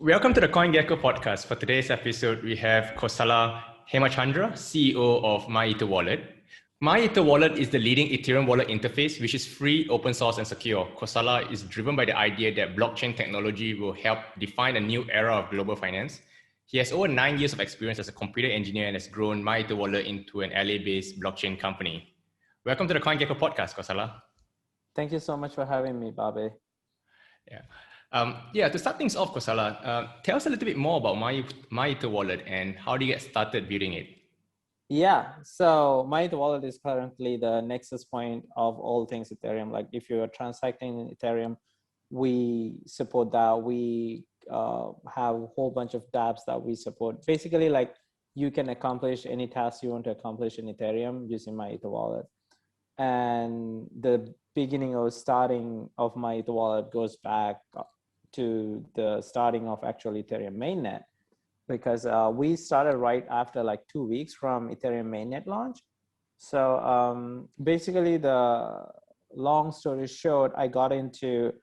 Welcome to the CoinGecko podcast. For today's episode, we have Kosala Hemachandra, CEO of MyEtherWallet. MyEtherWallet is the leading Ethereum wallet interface, which is free, open source, and secure. Kosala is driven by the idea that blockchain technology will help define a new era of global finance. He has over 9 years of experience as a computer engineer and has grown MyEtherWallet into an LA-based blockchain company. Welcome to the CoinGecko podcast, Kosala. Thank you so much for having me, Bobby. To start things off, Kosala, tell us a little bit more about MyEtherWallet and how do you get started building it? Yeah, so MyEtherWallet is currently the nexus point of all things Ethereum. Like if you're transacting in Ethereum, we support that. We have a whole bunch of dApps that we support. Basically, like you can accomplish any task you want to accomplish in Ethereum using MyEtherWallet. And the beginning or starting of MyEtherWallet goes back to the starting of actual Ethereum mainnet, because we started right after like 2 weeks from Ethereum mainnet launch. So basically, the long story short, I got into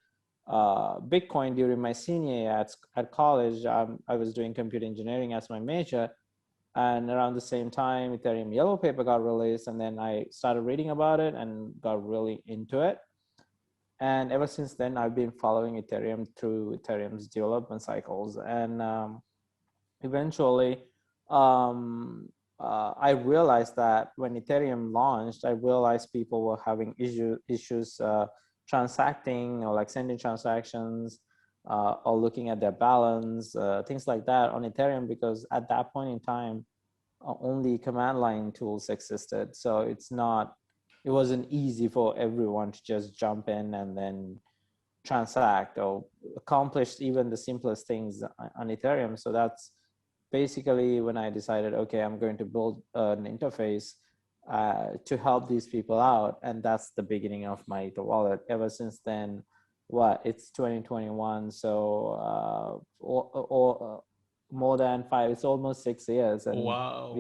Bitcoin during my senior year at college. I was doing computer engineering as my major. And around the same time, Ethereum Yellow Paper got released, and then I started reading about it and got really into it. And ever since then, I've been following Ethereum through Ethereum's development cycles. And eventually, I realized that when Ethereum launched, I realized people were having issues transacting or like sending transactions or looking at their balance, things like that on Ethereum, because at that point in time, only command line tools existed. So it wasn't easy for everyone to just jump in and then transact or accomplish even the simplest things on Ethereum. So that's basically when I decided, okay, I'm going to build an interface to help these people out. And that's the beginning of MyEtherWallet. Ever since then, it's 2021. So more than 5, it's almost 6 years. And wow,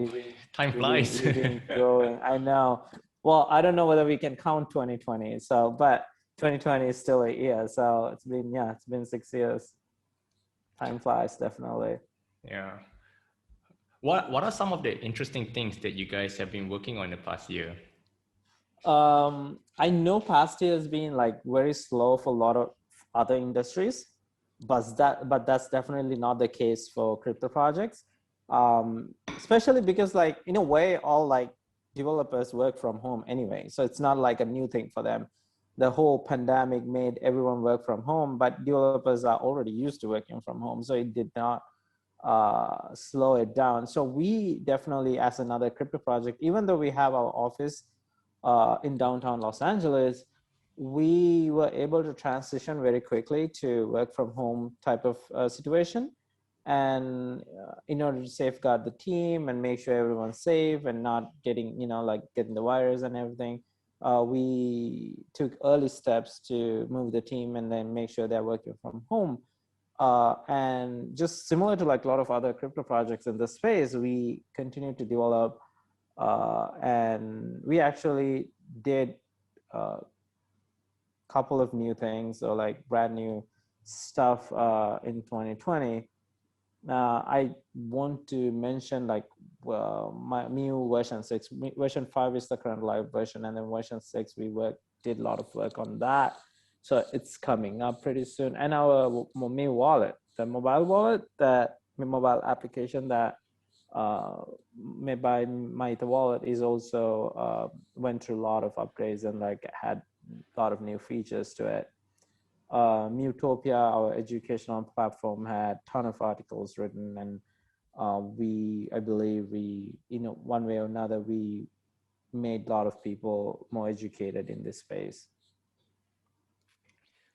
time flies. We've been growing. I know. Well, I don't know whether we can count 2020. So, but 2020 is still a year. So it's been 6 years. Time flies, definitely. Yeah. What are some of the interesting things that you guys have been working on in the past year? I know past year has been like very slow for a lot of other industries, but that's definitely not the case for crypto projects. Especially because like in a way, all like developers work from home anyway. So it's not like a new thing for them. The whole pandemic made everyone work from home, but developers are already used to working from home. So it did not slow it down. So we definitely, as another crypto project, even though we have our office in downtown Los Angeles, we were able to transition very quickly to work from home type of situation. And in order to safeguard the team and make sure everyone's safe and not getting, getting the virus and everything, we took early steps to move the team and then make sure they're working from home. And just similar to like a lot of other crypto projects in this space, we continue to develop and we actually did a couple of new things or like brand new stuff in 2020. I want to mention like my new version 6. Version 5 is the current live version, and then version 6 we did a lot of work on that. So it's coming up pretty soon. And our MIU wallet, the mobile wallet, that mobile application that made by MyEtherWallet is also went through a lot of upgrades and like had a lot of new features to it. Mutopia, our educational platform, had a ton of articles written, and I believe we, one way or another, we made a lot of people more educated in this space.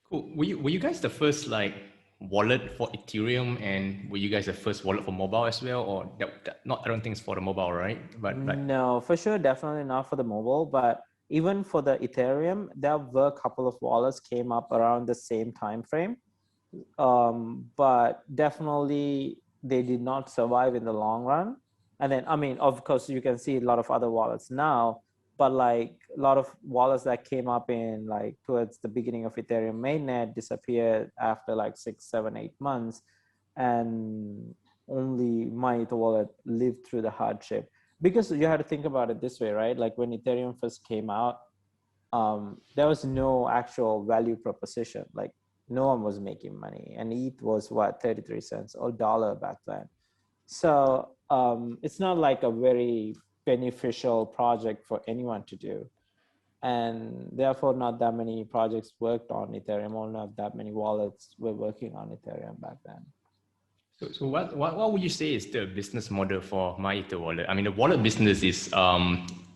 Cool. Were you guys the first like wallet for Ethereum, and were you guys the first wallet for mobile as well, or I don't think it's for the mobile, right? But no, for sure, definitely not for the mobile, but even for the Ethereum, there were a couple of wallets came up around the same time frame, but definitely they did not survive in the long run. And then, I mean, of course, you can see a lot of other wallets now, but like a lot of wallets that came up in like towards the beginning of Ethereum mainnet disappeared after like 6, 7, 8 months. and only MyEtherWallet lived through the hardship. Because you had to think about it this way, right? Like when Ethereum first came out, there was no actual value proposition. Like no one was making money, and ETH was what, 33 cents or dollar back then. So it's not like a very beneficial project for anyone to do. And therefore, not that many projects worked on Ethereum, or not that many wallets were working on Ethereum back then. So what would you say is the business model for MyEtherWallet? I mean, the wallet business is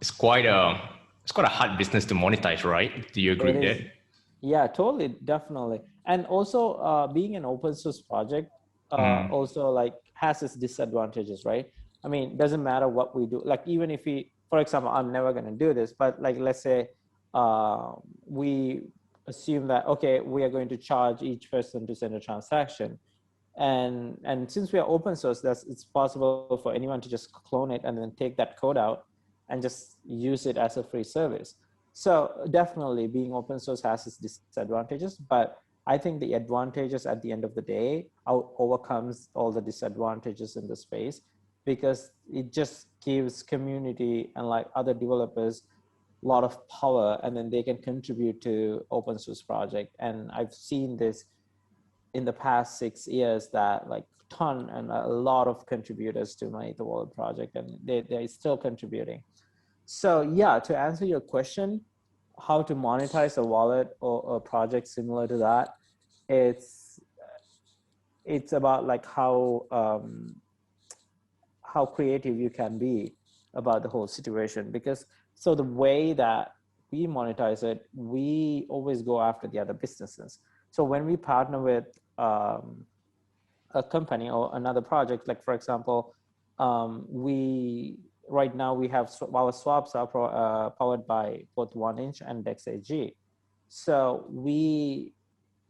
it's quite a hard business to monetize, right? Do you agree with that? Yeah, totally, definitely. And also, being an open source project also like has its disadvantages, right? I mean, doesn't matter what we do. Like even if we, for example, I'm never going to do this, but like let's say we assume that okay, we are going to charge each person to send a transaction, and since we are open source, it's possible for anyone to just clone it and then take that code out and just use it as a free service. So definitely being open source has its disadvantages, but I think the advantages at the end of the day overcomes all the disadvantages in the space, because it just gives community and like other developers a lot of power, and then they can contribute to open source project. And I've seen this in the past 6 years, that like ton and a lot of contributors to MyEtherWallet project, and they're still contributing. So yeah, to answer your question, how to monetize a wallet or a project similar to that, it's about like how creative you can be about the whole situation. Because so the way that we monetize it, we always go after the other businesses. So when we partner with a company or another project, like for example, right now we have our swaps are powered by both 1inch and DexAG. So we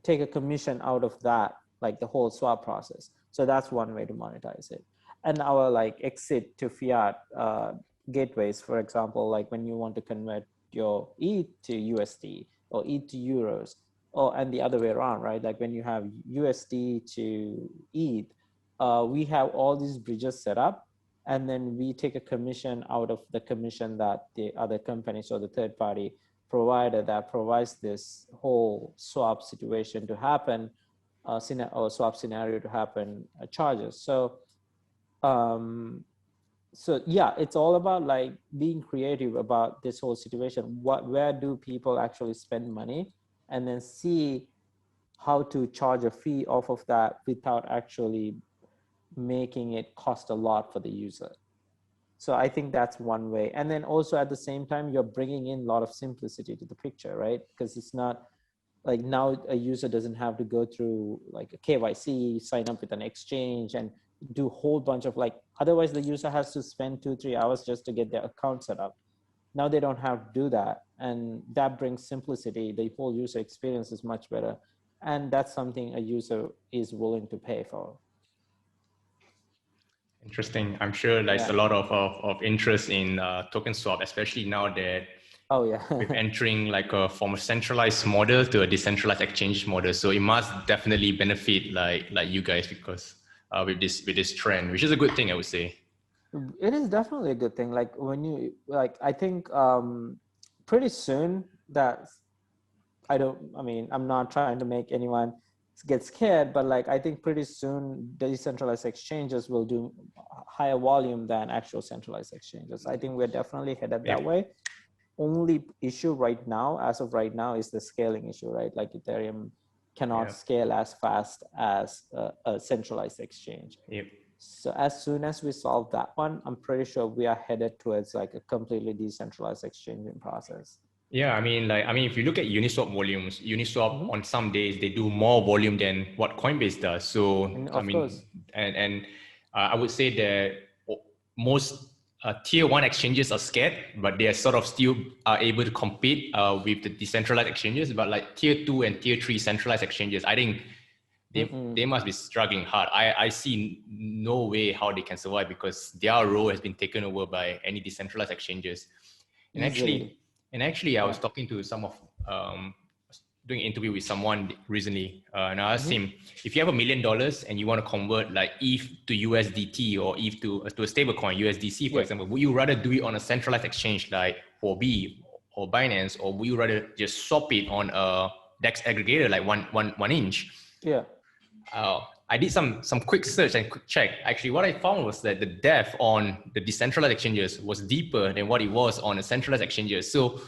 take a commission out of that, like the whole swap process. So that's one way to monetize it. And our like exit to fiat gateways, for example, like when you want to convert your ETH to USD or ETH to euros, and the other way around, right? Like when you have USD to ETH, we have all these bridges set up, and then we take a commission out of the commission that the other companies or the third party provider that provides this whole swap situation to happen, or swap scenario to happen, charges. So yeah, it's all about like being creative about this whole situation. Where do people actually spend money, and then see how to charge a fee off of that without actually making it cost a lot for the user. So I think that's one way. And then also at the same time, you're bringing in a lot of simplicity to the picture, right? Because it's not like now a user doesn't have to go through like a KYC, sign up with an exchange, and do a whole bunch of like, otherwise the user has to spend 2-3 hours just to get their account set up. Now they don't have to do that. And that brings simplicity. The whole user experience is much better. And that's something a user is willing to pay for. Interesting. I'm sure there's a lot of interest in token swap, especially now that we're entering like from a centralized model to a decentralized exchange model. So it must definitely benefit like you guys, because with this trend, which is a good thing, I would say. It is definitely a good thing. Like when you like, I think pretty soon that I'm not trying to make anyone get scared, but like I think pretty soon decentralized exchanges will do higher volume than actual centralized exchanges. I think we're definitely headed that way. Only issue right now, as of right now, is the scaling issue, right? Like Ethereum cannot scale as fast as a centralized exchange. So as soon as we solve that one, I'm pretty sure we are headed towards like a completely decentralized exchanging process. Yeah, I mean, if you look at Uniswap volumes, Uniswap on some days they do more volume than what Coinbase does. So I would say that most tier one exchanges are scared, but they are sort of still able to compete with the decentralized exchanges. But like tier 2 and tier 3 centralized exchanges, I think they must be struggling hard. I see no way how they can survive, because their role has been taken over by any decentralized exchanges. And actually, I was talking to some of doing an interview with someone recently, and I asked him, if you have $1 million and you want to convert like ETH to USDT or ETH to a stable coin, USDC, for example, would you rather do it on a centralized exchange like Huobi or Binance, or would you rather just swap it on a DEX aggregator like one inch? Yeah. I did some quick search and quick check. Actually, what I found was that the depth on the decentralized exchanges was deeper than what it was on the centralized exchanges. So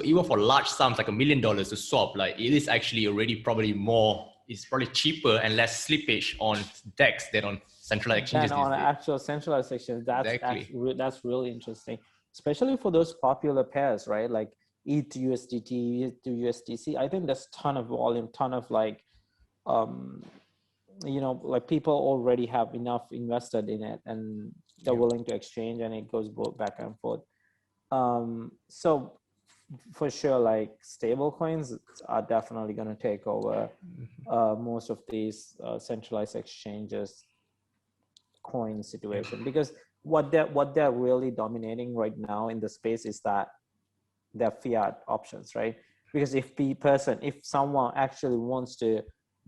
even for large sums like $1 million to swap, like it is actually already probably more. It's probably cheaper and less slippage on DEX than on centralized exchanges. Than on an actual centralized exchange. That's really interesting, especially for those popular pairs, right? Like ETH to USDT, ETH to USDC. I think there's ton of volume, ton of like, you know, like people already have enough invested in it and they're willing to exchange, and it goes both back and forth. So for sure, like stable coins are definitely going to take over most of these centralized exchanges coin situation, because what they're really dominating right now in the space is that they're fiat options, right? Because if someone actually wants to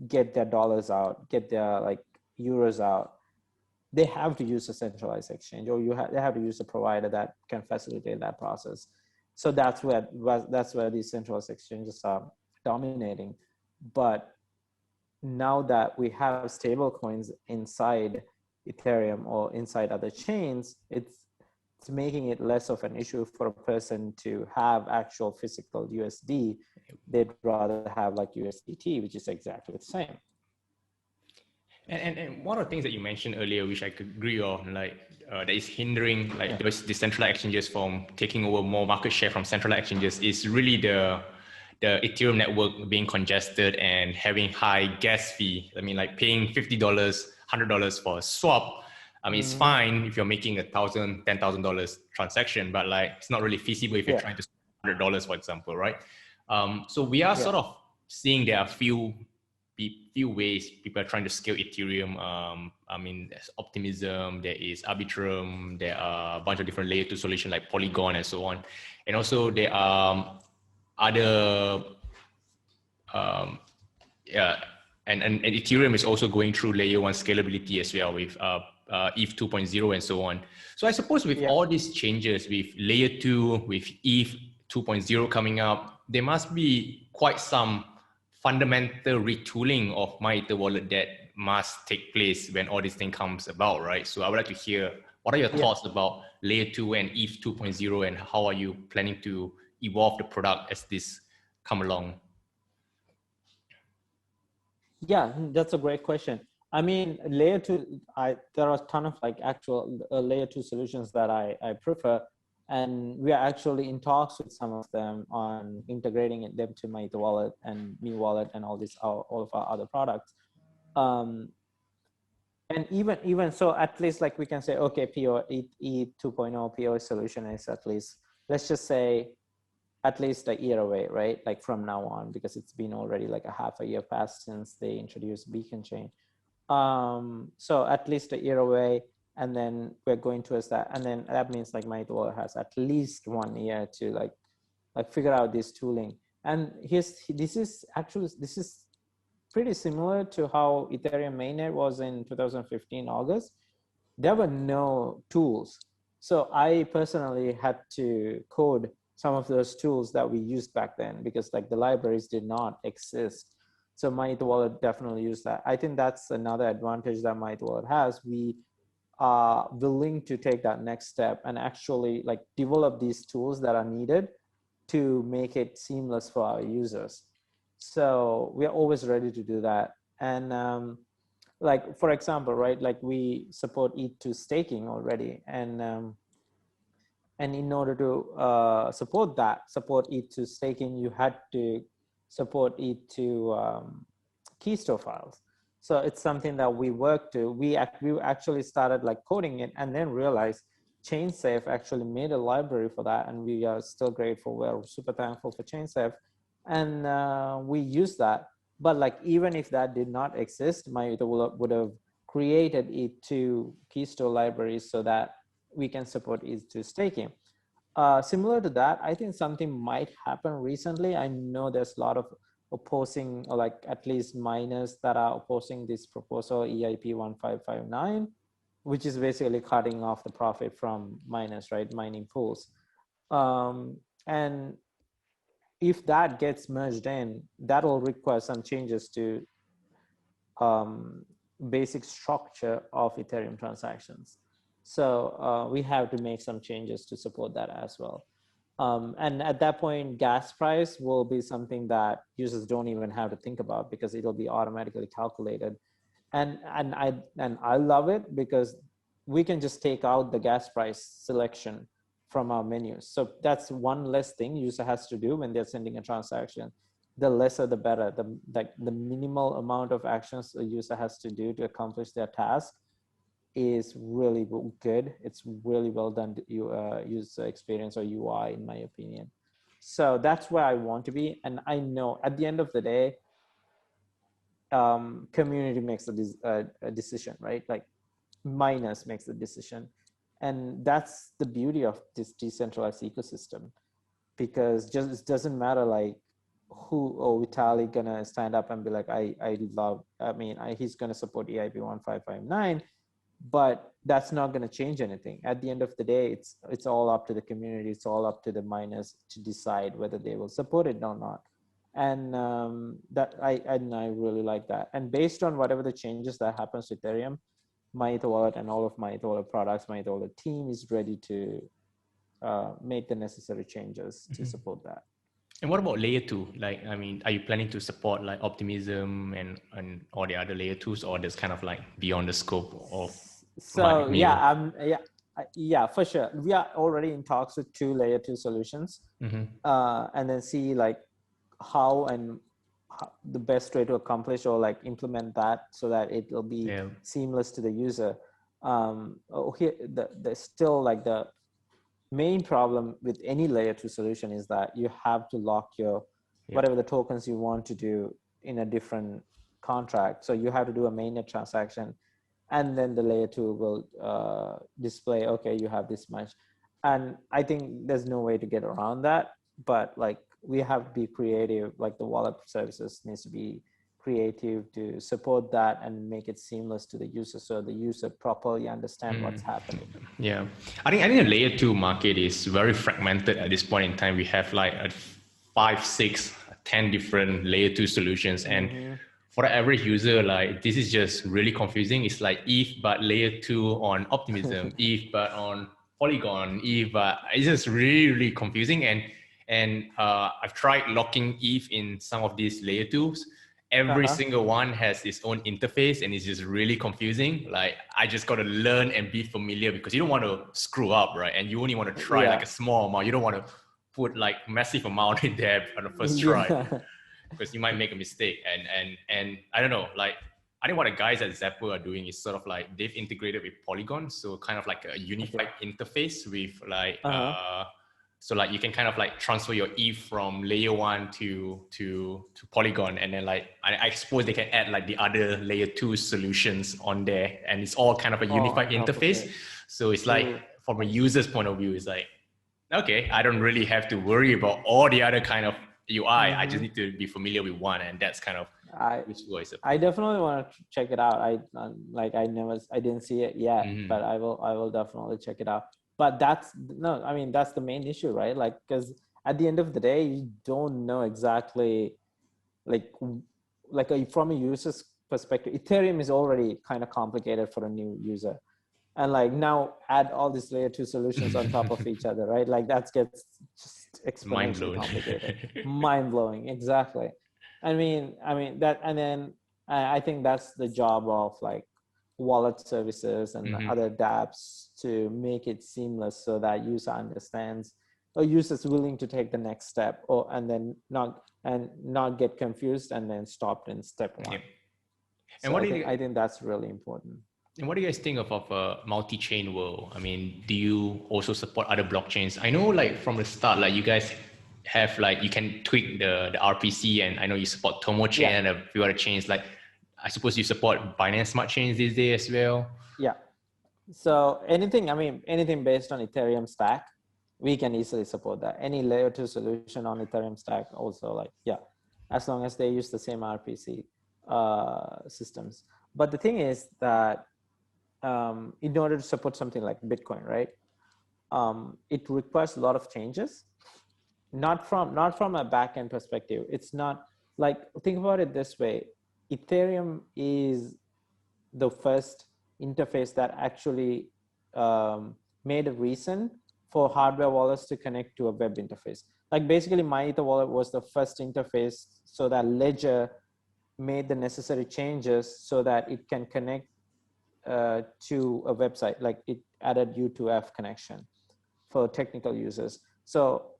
get their dollars out, get their like euros out, they have to use a centralized exchange, or they have to use a provider that can facilitate that process. So that's where these centralized exchanges are dominating. But now that we have stable coins inside Ethereum or inside other chains, it's making it less of an issue for a person to have actual physical USD. They'd rather have like USDT, which is exactly the same. And one of the things that you mentioned earlier, which I could agree on, like that is hindering like those decentralized exchanges from taking over more market share from centralized exchanges, is really the Ethereum network being congested and having high gas fee. I mean, like paying $50, $100 for a swap. I mean, it's fine if you're making $1,000, $10,000 transaction, but like it's not really feasible if you're trying to spend $100, for example, right? So we are sort of seeing there are few ways people are trying to scale Ethereum. I mean, there's Optimism, there is Arbitrum, there are a bunch of different layer 2 solutions like Polygon and so on. And also there are other, and Ethereum is also going through layer 1 scalability as well with ETH 2.0 and so on. So I suppose with all these changes, with layer 2, with ETH 2.0 coming up, there must be quite some fundamental retooling of MyEtherWallet that must take place when all this thing comes about, right? So I would like to hear, what are your thoughts about layer 2 and ETH 2.0, and how are you planning to evolve the product as this come along? Yeah, that's a great question. I mean, layer 2, there are a ton of like actual layer 2 solutions that I prefer. And we are actually in talks with some of them on integrating them to MyEtherWallet and MEW and all of our other products. And even so, at least like we can say, okay, ETH 2.0 POS solution is at least, let's just say, at least a year away, right? Like from now on, because it's been already like a half a year past since they introduced Beacon Chain. So at least a year away. And then we're going towards that, and then that means like MyEtherWallet has at least 1 year to like figure out this tooling. And this is pretty similar to how Ethereum mainnet was in 2015 August. There were no tools, so I personally had to code some of those tools that we used back then, because like the libraries did not exist. So MyEtherWallet definitely used that. I think that's another advantage that MyEtherWallet has. We are willing to take that next step and actually like develop these tools that are needed to make it seamless for our users. So we are always ready to do that. And like, for example, right, like we support ETH to staking already. And in order to support ETH to staking, you had to support ETH to keystore files. So it's something that we worked to. We actually started like coding it, and then realized ChainSafe actually made a library for that, and we are still grateful. We're super thankful for ChainSafe, and we use that. But like, even if that did not exist, MyEtherWallet would have created ETH2 keystore libraries so that we can support ETH2 staking. Similar to that, I think something might happen recently. I know there's a lot of opposing, or like at least miners that are opposing this proposal EIP 1559, which is basically cutting off the profit from miners, right? Mining pools. And if that gets merged in, that will require some changes to basic structure of Ethereum transactions. So we have to make some changes to support that as well. And at that point, gas price will be something that users don't even have to think about because it'll be automatically calculated. And I love it because we can just take out the gas price selection from our menus. So that's one less thing user has to do when they're sending a transaction. The lesser, the better. The minimal amount of actions a user has to do to accomplish their task is really good. It's really well done user experience or UI, in my opinion. So that's where I want to be. And I know at the end of the day, community makes a decision, right? Like miners makes the decision. And that's the beauty of this decentralized ecosystem, because just it doesn't matter like who or Vitalik gonna stand up and be like, he's gonna support EIP 1559, but that's not going to change anything. At the end of the day, it's all up to the community. It's all up to the miners to decide whether they will support it or not. And I really like that. And based on whatever the changes that happens to Ethereum, MyEtherWallet and all of MyEtherWallet products, MyEtherWallet team is ready to make the necessary changes to support that. And what about layer 2? Like, I mean, are you planning to support like Optimism and all the other layer 2s, or that's kind of like beyond the scope of? So yeah, for sure. We are already in talks with 2 layer 2 solutions, and then see like how the best way to accomplish or like implement that so that it will be seamless to the user. Here, still like the main problem with any layer 2 solution is that you have to lock your whatever the tokens you want to do in a different contract. So you have to do a mainnet transaction, and then the layer 2 will display, okay, you have this much. And I think there's no way to get around that, but like we have to be creative. Like the wallet services needs to be creative to support that and make it seamless to the user, so the user properly understand what's happening. Yeah, I think the layer 2 market is very fragmented at this point in time. We have like 5, 6, 10 different layer 2 solutions, and for the average user, like this is just really confusing. It's like ETH but layer 2 on Optimism, ETH but on Polygon, ETH but it's just really, really confusing. And I've tried locking ETH in some of these layer 2s. Every single one has its own interface, and it's just really confusing. Like I just got to learn and be familiar, because you don't want to screw up, right? And you only want to try like a small amount. You don't want to put like massive amount in there on the first try, because you might make a mistake. And I don't know, like I think what the guys at Zapper are doing is sort of like they've integrated with Polygon, so kind of like a unified interface with like so like you can kind of like transfer your ETH from layer 1 to Polygon, and then like I suppose they can add like the other layer 2 solutions on there, and it's all kind of a unified interface. So it's like from a user's point of view, it's like, okay, I don't really have to worry about all the other kind of UI. I just need to be familiar with one, and that's kind of I definitely want to check it out. I didn't see it yet, but I will definitely check it out. But that's the main issue, right? Like, because at the end of the day, you don't know exactly from a user's perspective, Ethereum is already kind of complicated for a new user. And like now add all these layer 2 solutions on top of each other, right? Like that gets just exponentially complicated. Mind-blowing, exactly. I mean that, and then I think that's the job of like wallet services and other dApps to make it seamless, so that user understands, or users willing to take the next step, and then not get confused and then stopped in step 1. And so I think that's really important. And what do you guys think of a multi-chain world? I mean, do you also support other blockchains? I know like from the start, like you guys have like, you can tweak the RPC, and I know you support Tomo Chain and a few other chains. Like I suppose you support Binance Smart Chains these days as well. Yeah. So anything based on Ethereum stack, we can easily support that. Any layer 2 solution on Ethereum stack also, like, as long as they use the same RPC systems. But the thing is that in order to support something like Bitcoin, right, it requires a lot of changes, not from a backend perspective. It's not like, think about it this way: Ethereum is the first interface that actually made a reason for hardware wallets to connect to a web interface. Like basically, MyEtherWallet was the first interface so that Ledger made the necessary changes so that it can connect to a website. Like it added U2F connection for technical users. So,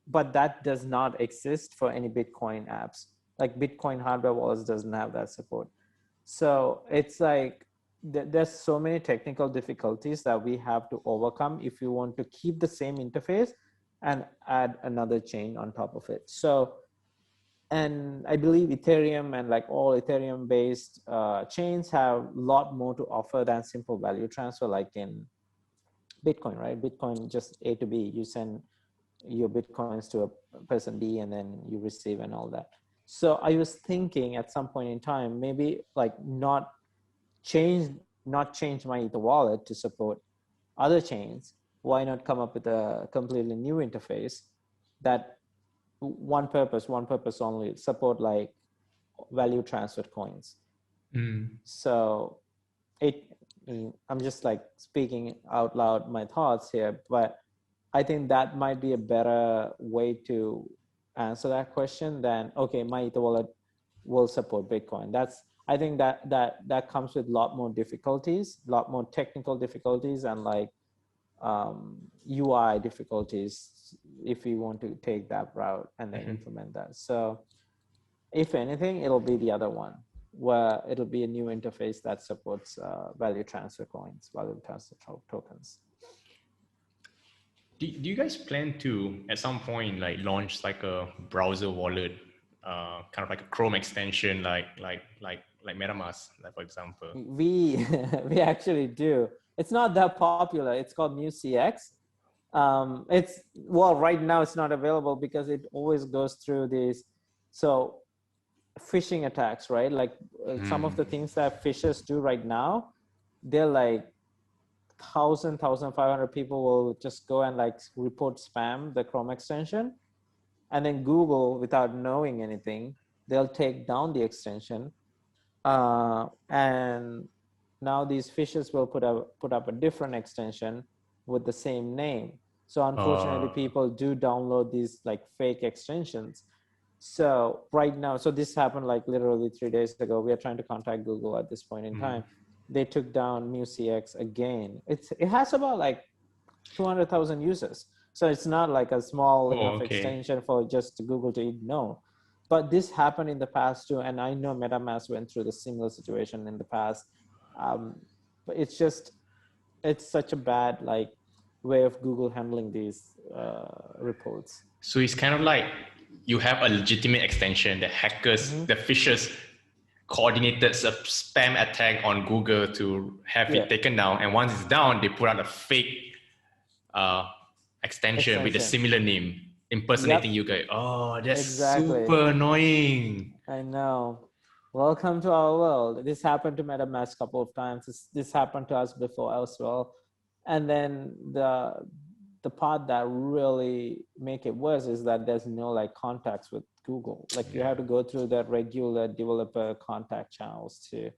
but that does not exist for any Bitcoin apps. Like Bitcoin hardware wallets doesn't have that support. So it's like there's so many technical difficulties that we have to overcome if we want to keep the same interface and add another chain on top of it. So, and I believe Ethereum and like all Ethereum based chains have a lot more to offer than simple value transfer like in Bitcoin, right? Bitcoin just A to B, you send your Bitcoins to a person B and then you receive and all that. So I was thinking at some point in time, maybe like not change MyEtherWallet to support other chains. Why not come up with a completely new interface that one purpose only, support like value transfer coins. So I'm just like speaking out loud my thoughts here, but I think that might be a better way to answer that question than, okay, MyEtherWallet will support Bitcoin. I think that comes with a lot more difficulties, a lot more technical difficulties, and like UI difficulties if you want to take that route and then implement that. So if anything, it'll be the other one, where it'll be a new interface that supports value transfer coins, value transfer tokens. Do you guys plan to at some point like launch like a browser wallet, kind of like a Chrome extension, like MetaMask, like for example? We we actually do. It's not that popular. It's called MewCX. It's, well, right now it's not available because it always goes through these phishing attacks, right? Like some of the things that phishers do right now, they're like 1,500 people will just go and like report spam the Chrome extension, and then Google, without knowing anything, they'll take down the extension, and now these phishers will put up a different extension with the same name. So unfortunately, people do download these like fake extensions. So right now, so this happened like literally 3 days ago. We are trying to contact Google at this point in time. They took down MewCX again. It has about like 200,000 users. So it's not like a small enough extension for just Google to ignore. But this happened in the past too. And I know MetaMask went through the similar situation in the past. But it's such a bad like way of Google handling these reports. So it's kind of like you have a legitimate extension. The hackers, the phishers coordinated a spam attack on Google to have it taken down. And once it's down, they put out a fake extension with a similar name, impersonating you guys. Oh, that's super annoying. I know. Welcome to our world. This happened to MetaMask a couple of times. This happened to us before as well. And then the part that really make it worse is that there's no like contacts with Google. Like you have to go through the regular developer contact channels to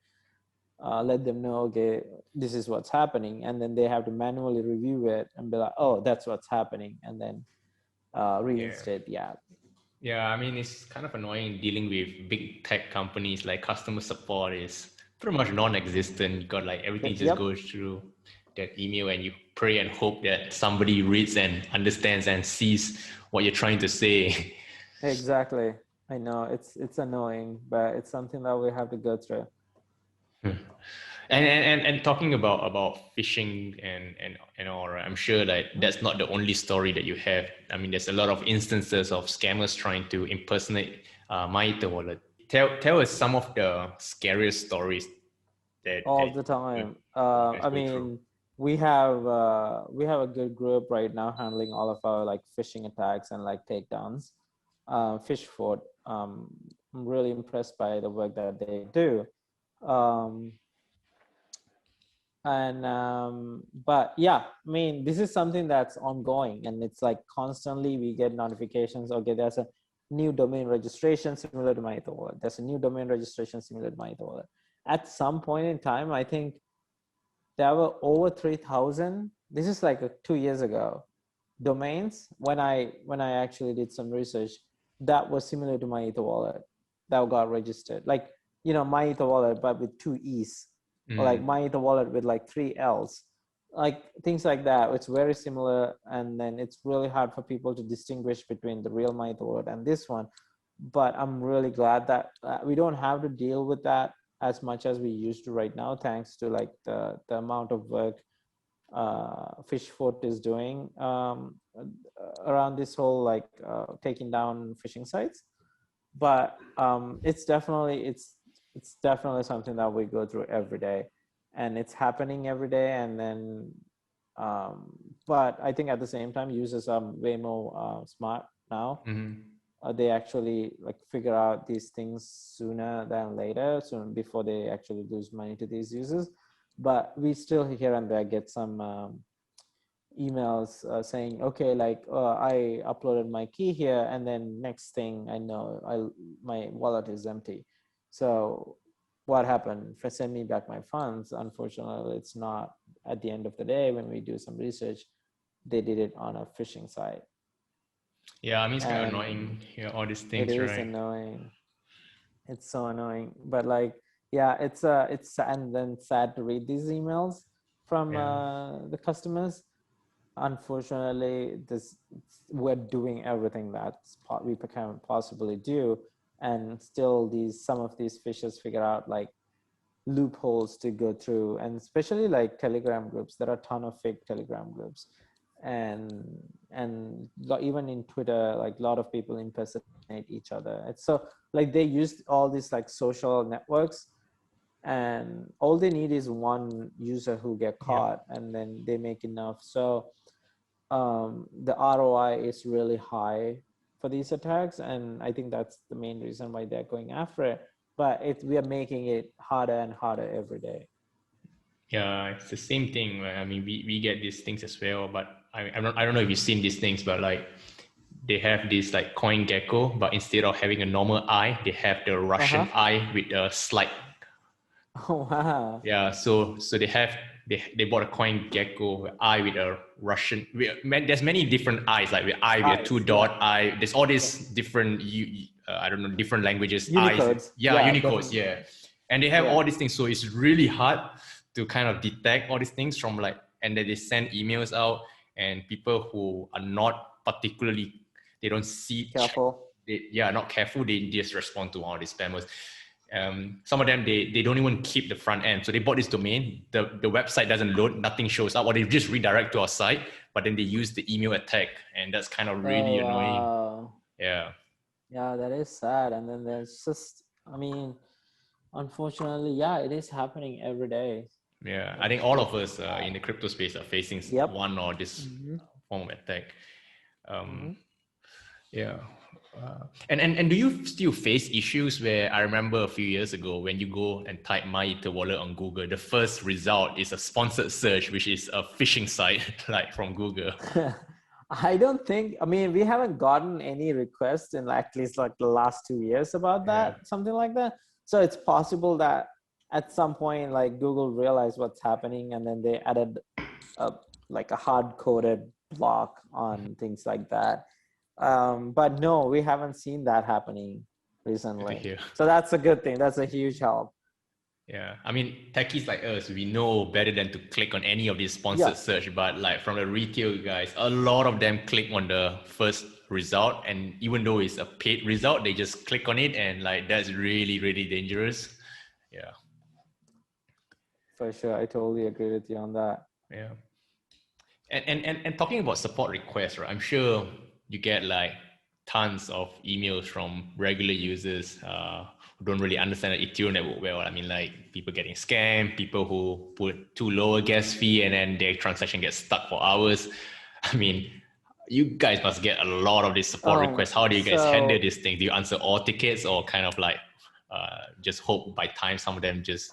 let them know, okay, this is what's happening. And then they have to manually review it and be like, oh, that's what's happening. And then reinstate the app. Yeah, I mean, it's kind of annoying dealing with big tech companies. Like customer support is pretty much non-existent. You got like everything just goes through that email, and you pray and hope that somebody reads and understands and sees what you're trying to say. Exactly. I know it's annoying, but it's something that we have to go through. And talking about phishing and all, right, I'm sure that that's not the only story that you have. I mean, there's a lot of instances of scammers trying to impersonate MyEtherWallet. Tell us some of the scariest stories that all the time. I mean, we have a good group right now handling all of our like phishing attacks and like takedowns. Fishfort, I'm really impressed by the work that they do. Um, but yeah, I mean, this is something that's ongoing, and it's like constantly we get notifications. Okay, there's a new domain registration similar to MyEtherWallet. There's a new domain registration similar to MyEtherWallet. At some point in time, I think there were over 3,000. This is like 2 years ago. Domains when I actually did some research that was similar to MyEtherWallet that got registered. Like MyEtherWallet but with two E's, or like MyEtherWallet with like three L's, like things like that. It's very similar, and then it's really hard for people to distinguish between the real MyEtherWallet and this one. But I'm really glad that we don't have to deal with that as much as we used to right now, thanks to like the amount of work Fishfoot is doing around this whole like taking down phishing sites. But it's definitely something that we go through every day, and it's happening every day. And then but I think at the same time users are way more smart now. They actually like figure out these things sooner than later, soon before they actually lose money to these users. But we still here and there get some emails saying, okay, like I uploaded my key here, and then next thing I know, my wallet is empty. So what happened? Send me back my funds. Unfortunately, it's not. At the end of the day, when we do some research, they did it on a phishing site. Yeah, I mean, it's kind of annoying. Yeah, all these things, it is right? Annoying. It's so annoying. But like, yeah, it's and then sad to read these emails from the customers. Unfortunately, we're doing everything that we can possibly do, and still some of these fishers figure out like loopholes to go through. And especially like Telegram groups, there are a ton of fake Telegram groups, and even in Twitter, like a lot of people impersonate each other. It's so like they use all these like social networks, and all they need is one user who get caught, and then they make enough. So the ROI is really high for these attacks, and I think that's the main reason why they're going after it. But we are making it harder and harder every day. Yeah, it's the same thing. Right? I mean, we get these things as well, but I don't know if you've seen these things, but like they have this like CoinGecko, but instead of having a normal eye, they have the Russian eye with a slide. Oh wow! Yeah, so they bought a CoinGecko eye with a Russian. There's many different eyes, like with eye with a two dot eye. There's all these different I don't know, different languages. Unicodes. Eyes. Yeah, Unicodes. Yeah, and they have all these things, so it's really hard to kind of detect all these things from like, and then they send emails out, and people who are not particularly, they don't see careful. Not careful. They just respond to all these spammers. Some of them they don't even keep the front end. So they bought this domain, the website doesn't load, nothing shows up, or they just redirect to our site, but then they use the email attack, and that's kind of really annoying. Yeah, that is sad. And then there's just, I mean, unfortunately, yeah, it is happening every day. Yeah, I think all of us in the crypto space are facing one or this form of attack. Yeah. And do you still face issues where I remember a few years ago when you go and type MyEtherWallet on Google, the first result is a sponsored search, which is a phishing site like from Google? I don't think, I mean, we haven't gotten any requests in at least like the last 2 years about that, something like that. So it's possible that at some point like Google realized what's happening, and then they added like a hard-coded block on things like that. But no, we haven't seen that happening recently. So that's a good thing. That's a huge help. Yeah, I mean, techies like us, we know better than to click on any of these sponsored search, but like from the retail guys, a lot of them click on the first result, and even though it's a paid result, they just click on it, and like that's really, really dangerous. Yeah. For sure, I totally agree with you on that. Yeah. And talking about support requests, right? I'm sure you get like tons of emails from regular users who don't really understand the Ethereum network well. I mean, like people getting scammed, people who put too low a gas fee and then their transaction gets stuck for hours. I mean, You guys must get a lot of these support requests. How do you guys handle this thing? Do you answer all tickets or kind of like just hope by time some of them just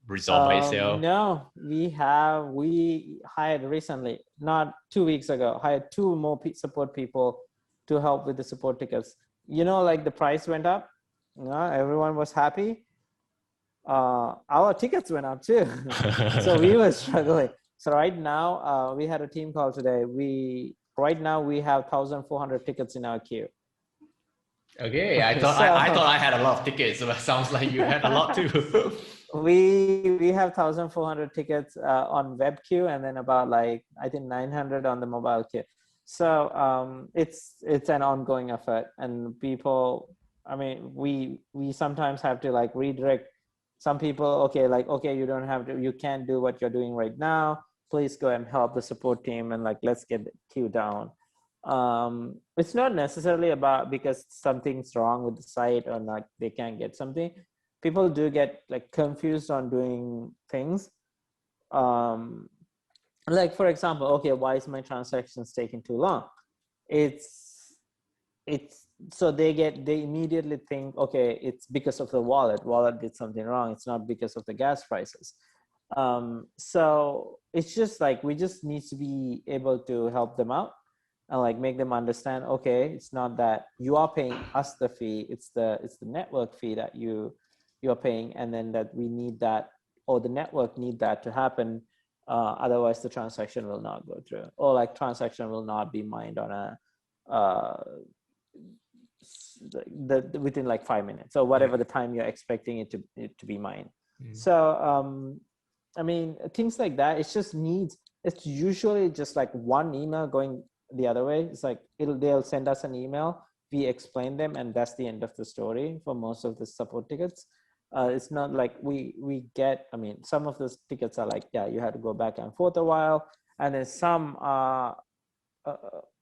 resolve by itself? No, we hired recently, not 2 weeks ago, hired two more support people to help with the support tickets. Like the price went up, everyone was happy. Our tickets went up too. So we were struggling. So right now, we had a team call today. Right now we have 1,400 tickets in our queue. Okay, I thought I had a lot of tickets, but it sounds like you had a lot too. we have 1,400 tickets on web queue, and then about I think 900 on the mobile queue. So it's an ongoing effort, and people, I mean, we sometimes have to redirect some people. Okay, you don't have to, you can't do what you're doing right now. Please go and help the support team, and let's get the queue down. It's not necessarily about because something's wrong with the site or they can't get something. People do get confused on doing things. For example, okay, why is my transactions taking too long? It's so they immediately think, okay, it's because of the wallet did something wrong. It's not because of the gas prices. So it's just we just need to be able to help them out and make them understand, okay, it's not that you are paying us the fee, it's the network fee that you're paying, and then that we need that, or the network need that to happen, otherwise the transaction will not go through, or transaction will not be mined on a within 5 minutes, or whatever the time you're expecting it to be mined. So I mean, things like that, it's usually just one email going the other way. It's they'll send us an email, we explain them, and that's the end of the story for most of the support tickets. It's not we get, I mean, some of those tickets are you have to go back and forth a while, and then some are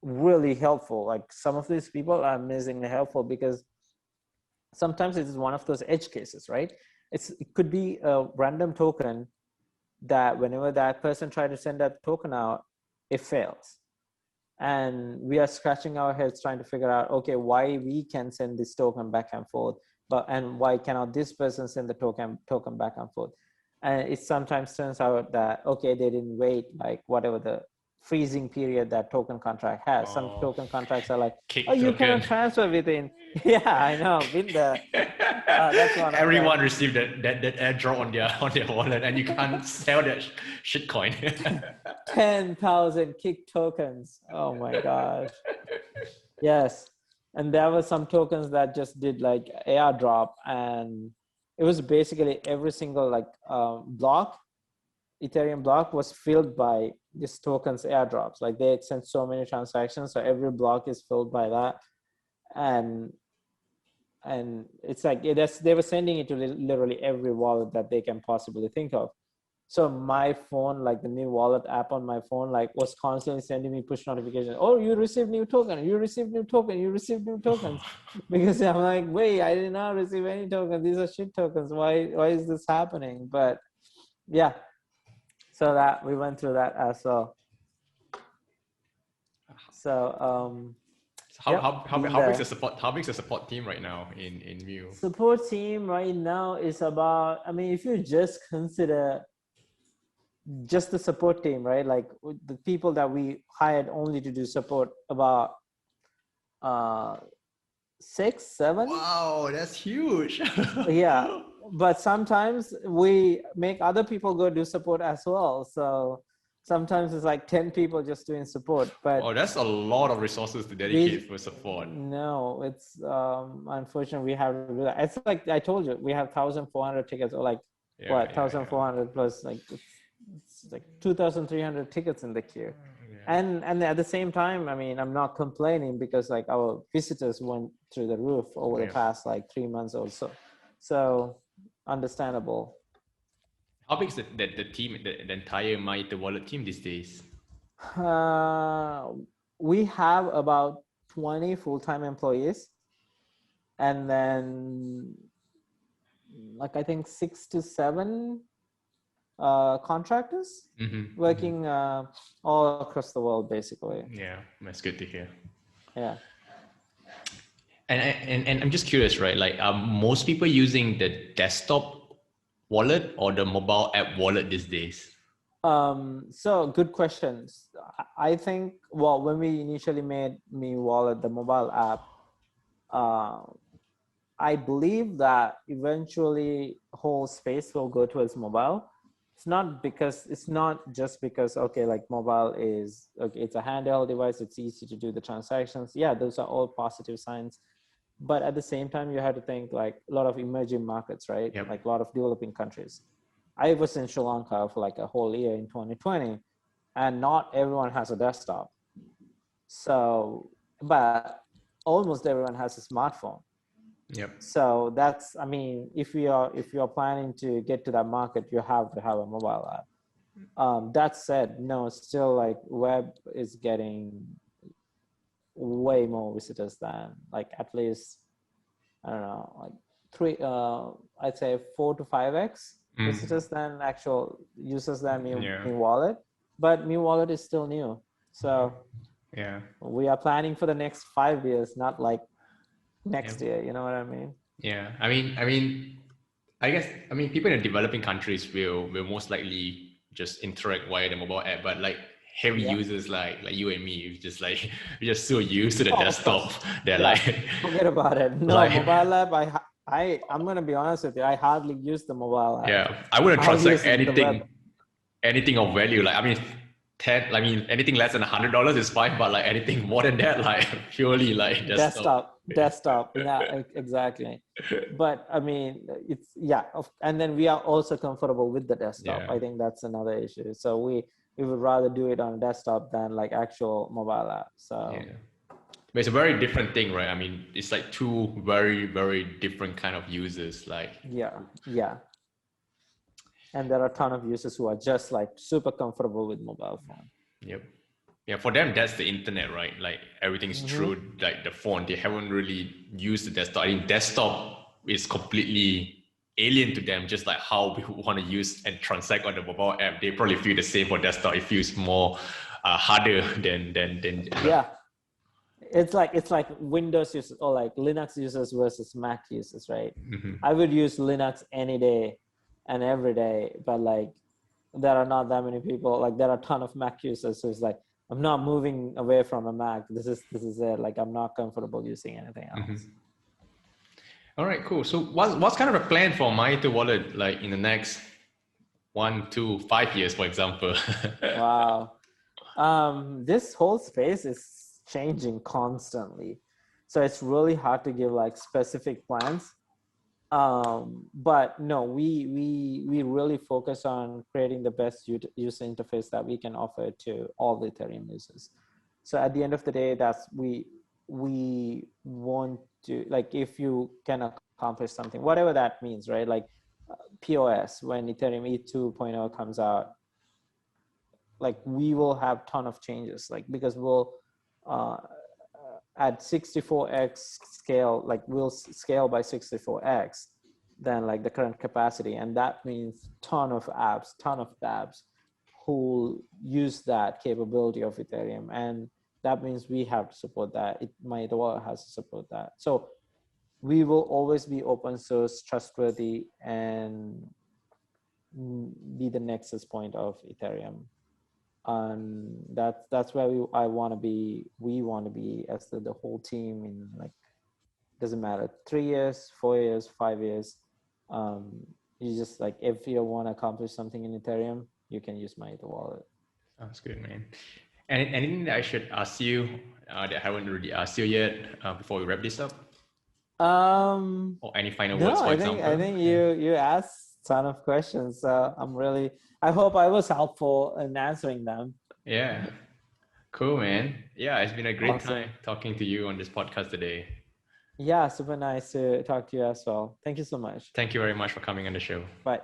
really helpful. Some of these people are amazingly helpful, because sometimes it is one of those edge cases, right? It could be a random token that whenever that person tries to send that token out, it fails. And we are scratching our heads trying to figure out, okay, why we can send this token back and forth, and why cannot this person send the token back and forth? And it sometimes turns out that, okay, they didn't wait whatever the freezing period that token contract has. Some token contracts are you cannot transfer within. Yeah, I know. Been there. That's one. Everyone received that airdrop on their wallet, and you can't sell that shitcoin. 10,000 kick tokens. Oh my gosh. Yes. And there were some tokens that just did airdrop, and it was basically every single block, Ethereum block, was filled by this tokens airdrops. They had sent so many transactions, so every block is filled by that. And it's they were sending it to literally every wallet that they can possibly think of. So my phone, the new wallet app on my phone, was constantly sending me push notifications. Oh, you received new token. You received new token. You received new tokens. Because I'm wait, I did not receive any tokens. These are shit tokens. Why is this happening? But yeah, so that we went through that as well. So how big's the support? How big's the support team right now in MEW? Support team right now is about, I mean, if you just consider just the support team, right? The people that we hired only to do support, about 6, 7. Wow, that's huge. Yeah, but sometimes we make other people go do support as well. So sometimes it's 10 people just doing support. But that's a lot of resources to dedicate for support. No, it's unfortunately we have to do that. It's I told you, we have 1,400 tickets, or 1,400 plus it's 2,300 tickets in the queue. And at the same time, I mean, I'm not complaining, because our visitors went through the roof over the past 3 months or so. So understandable. How big is the team, the entire MyEtherWallet team these days? We have about 20 full-time employees, and then I think 6 to 7 contractors Mm-hmm. working all across the world, basically. Yeah, that's good to hear. Yeah. And I'm just curious, right? Like, are most people using the desktop wallet or the mobile app wallet these days? So good questions. I think, well, when we initially made MyEtherWallet, the mobile app, uh, I believe that eventually whole space will go towards mobile. It's not just because, okay, like mobile is, okay, it's a handheld device, it's easy to do the transactions. Yeah, those are all positive signs. But at the same time, you have to think like a lot of emerging markets, right? Yep. Like a lot of developing countries. I was in Sri Lanka for like a whole year in 2020, and not everyone has a desktop. So, but almost everyone has a smartphone. Yep. So that's, I mean, if you're planning to get to that market, you have to have a mobile app. That said, no, still like web is getting way more visitors than, like, at least, I don't know, like I'd say 4 to 5x visitors than actual users than Yeah. Me Wallet. But Me Wallet is still new. So Yeah. we are planning for the next 5 years, not like next Yep. year. You know what I mean? Yeah. I guess, people in developing countries will most likely just interact via the mobile app, but like heavy Yeah. users like you and me, it's just like we're just so used to the Oh, of desktop course. that Yeah. like Forget about it. No, like mobile app. I'm gonna be honest with you. I hardly use the mobile app. yeah, I wouldn't I'll transact use the web. anything of value. Like anything less than $100 is fine, but like anything more than that, like purely like desktop. Desktop. Yeah, exactly. But I mean, it's, yeah. And then we are also comfortable with the desktop. Yeah. I think that's another issue. So we would rather do it on a desktop than like actual mobile app. So Yeah. But it's a very different thing, right? I mean, it's like two very, very different kind of users. Like, yeah. And there are a ton of users who are just like super comfortable with mobile phone. yep. Yeah, for them, that's the internet, right? Like everything's Mm-hmm. through like the phone. They haven't really used the desktop. I mean, desktop is completely alien to them, just like how we want to use and transact on the mobile app. They probably feel the same for desktop. It feels more harder than Yeah. It's like Windows users or like Linux users versus Mac users, right? Mm-hmm. I would use Linux any day and every day, but like there are not that many people. Like there are a ton of Mac users who's like, I'm not moving away from a Mac. This is it. Like I'm not comfortable using anything else. Mm-hmm. All right, cool. So what's kind of a plan for MyEtherWallet like in the next 1 to 5 years, for example? Wow. This whole space is changing constantly. So it's really hard to give like specific plans. But no, we really focus on creating the best user interface that we can offer to all the Ethereum users. So at the end of the day, that's we want to, like, if you can accomplish something, whatever that means, right? Like POS, when Ethereum ETH 2.0 comes out, like we will have ton of changes, like because we'll at 64x scale, like we'll scale by 64x than like the current capacity, and that means ton of apps, ton of tabs who use that capability of Ethereum, and that means we have to support that. MyEtherWallet has to support that. So we will always be open source, trustworthy, and be the nexus point of Ethereum. And that's where we want to be as the whole team in, like, doesn't matter, 3 years, 4 years, 5 years. You just, like, if you want to accomplish something in Ethereum, you can use MyEtherWallet. Sounds good, man. And anything that I should ask you that I haven't really asked you yet before we wrap this up? Or any final words, for example? I think you asked a ton of questions. So I hope I was helpful in answering them. Yeah. Cool, man. Yeah, it's been a great Awesome. time talking to you on this podcast today. Yeah, super nice to talk to you as well. Thank you so much. Thank you very much for coming on the show. Bye.